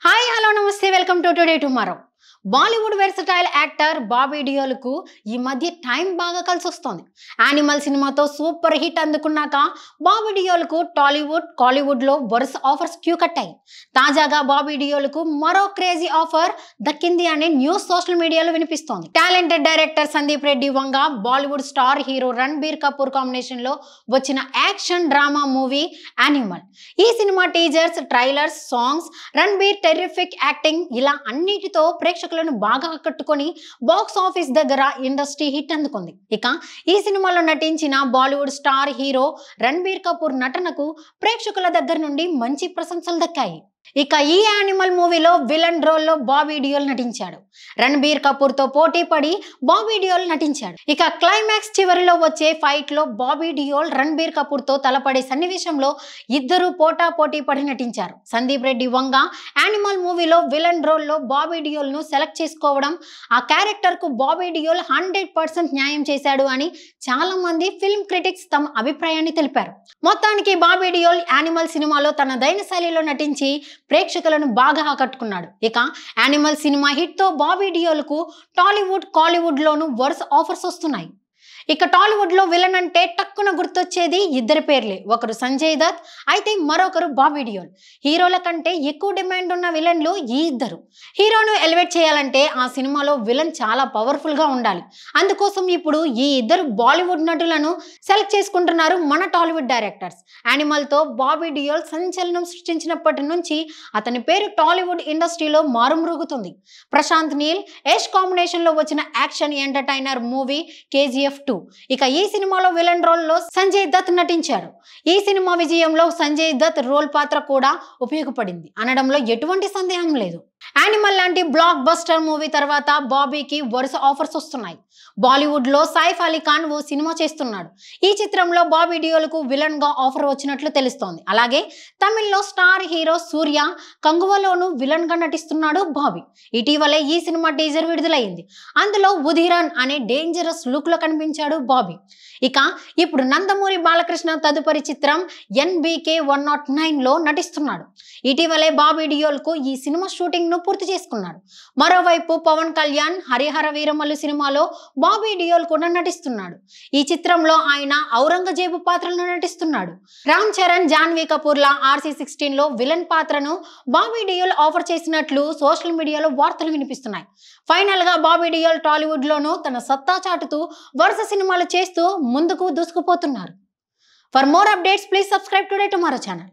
Hi hello నమస్తే welcome to Today Tomorrow. Bollywood versatile actor Bobby డియోల్కు ఈ మధ్య టైం బాగా కలిసి వస్తోంది. యానిమల్ సినిమాతో సూపర్ హిట్ అందుకున్నాక బాబీ డియోల్కు టాలీవుడ్ కాలీవుడ్లో వరుస ఆఫర్స్ క్యూ కట్టాయి. తాజాగా బాబీ డియోల్కు మరో క్రేజీ ఆఫర్ దక్కింది అనే న్యూస్ సోషల్ మీడియాలో వినిపిస్తోంది. Talented director Sandeep Reddy Vanga Bollywood star hero Ranbir Kapoor combination లో వచ్చిన యాక్షన్ డ్రామా మూవీ యానిమల్. ఈ సినిమా teasers, trailers, songs, Ranbir terrific acting ఇలా అన్నిటితో ప్రేక్షకులను బాగా ఆకట్టుకొని బాక్స్ ఆఫీస్ దగ్గర ఇండస్ట్రీ హిట్ అందుకుంది. ఇక ఈ సినిమాలో నటించిన Bollywood star hero Ranbir Kapoor నటనకు ప్రేక్షకుల దగ్గర నుండి మంచి ప్రశంసలు దక్కాయి. ఇక ఈ యానిమల్ మూవీలో విలన్ రోల్లో బాబీ డియోల్ నటించాడు. రణబీర్ కపూర్ తో పోటీ పడి బాబీ డియోల్ నటించాడు. ఇక క్లైమాక్స్ చివరిలో వచ్చే ఫైట్ లో బాబీ డియోల్ రణబీర్ కపూర్ తో తలపడే సన్నివేశంలో ఇద్దరు పోటీ పడి నటించారు. సందీప్ రెడ్డి వంగ యానిమల్ మూవీలో విలన్ రోల్లో బాబీ డియోల్ ను సెలెక్ట్ చేసుకోవడం, ఆ క్యారెక్టర్ కు బాబీ డియోల్ 100% న్యాయం చేశాడు అని చాలా మంది ఫిల్మ్ క్రిటిక్స్ తమ అభిప్రాయాన్ని తెలిపారు. మొత్తానికి బాబీ డియోల్ యానిమల్ సినిమాలో తనదైన శైలిలో నటించి ప్రేక్షకులను బాగా ఆకట్టుకున్నాడు. ఇక యానిమల్ సినిమా హిట్ తో బాబీ డియోల్ కు టాలీవుడ్ కాలీవుడ్ లోను వరుస ఆఫర్స్ వస్తున్నాయి. ఇక టాలీవుడ్ లో విలన్ అంటే టక్కున గుర్తొచ్చేది ఇద్దరి పేర్లే. ఒకరు సంజయ్ దత్ అయితే మరొకరు బాబీ డియోల్. హీరోల కంటే ఎక్కువ డిమాండ్ ఉన్న విలన్లు ఈ ఇద్దరు. హీరోను ఎలివేట్ చేయాలంటే ఆ సినిమాలో విలన్ చాలా పవర్ఫుల్ గా ఉండాలి. అందుకోసం ఇప్పుడు ఈ ఇద్దరు బాలీవుడ్ నటులను సెలెక్ట్ చేసుకుంటున్నారు మన టాలీవుడ్ డైరెక్టర్స్. యానిమల్ తో బాబీ డియోల్ సంచలనం సృష్టించినప్పటి నుంచి అతని పేరు టాలీవుడ్ ఇండస్ట్రీలో మారుమ్రోగుతుంది. ప్రశాంత్ నీల్, యష్ కాంబినేషన్ లో వచ్చిన యాక్షన్ ఎంటర్టైనర్ మూవీ KGF 2. ఇక ఈ సినిమాలో విలన్ రోల్ లో సంజయ్ దత్ నటించారు. ఈ సినిమా విజయంలో సంజయ్ దత్ రోల్ పాత్ర కూడా ఉపయోగపడింది అనడంలో ఎటువంటి సందేహం లేదు. యానిమల్ లాంటి బ్లాక్ బస్టర్ మూవీ తర్వాత బాబీకి వరుస ఆఫర్స్ వస్తున్నాయి. బాలీవుడ్ లో సైఫ్ అలీ ఖాన్ ఓ సినిమా చేస్తున్నాడు. ఈ చిత్రంలో బాబీ డియోల్ కు విలన్ గా ఆఫర్ వచ్చినట్లు తెలుస్తోంది. అలాగే తమిళ్లో స్టార్ హీరో సూర్య కంగువలోను విలన్ గా నటిస్తున్నాడు బాబీ. ఇటీవలే ఈ సినిమా టీజర్ విడుదలైంది. అందులో ఉధిరన్ అనే డేంజరస్ లుక్ లో కనిపించాడు బాబీ. ఇక ఇప్పుడు నందమూరి బాలకృష్ణ తదుపరి చిత్రం NBK 109 లో నటిస్తున్నాడు. ఇటీవలే బాబీ డియోల్ కు ఈ సినిమా షూటింగ్ ను పూర్తి చేసుకున్నాడు. మరోవైపు పవన్ కళ్యాణ్ హరిహర వీరమల్లు సినిమాలో బాబీ డియోల్ కూడా నటిస్తున్నాడు. ఈ చిత్రంలో ఆయన ఔరంగజేబు పాత్రలో నటిస్తున్నాడు. రామ్ చరణ్, జాన్వీ కపూర్ లా RC-16 లో విలన్ పాత్రను బాబీ డియోల్ ఆఫర్ చేసినట్లు సోషల్ మీడియాలో వార్తలు వినిపిస్తున్నాయి. ఫైనల్ గా బాబీ డియోల్ టాలీవుడ్ లోనూ తన సత్తా చాటుతూ వరుస సినిమాలు చేస్తూ ముందుకు దూసుకుపోతున్నారు. For more updates please subscribe Today Tomorrow channel.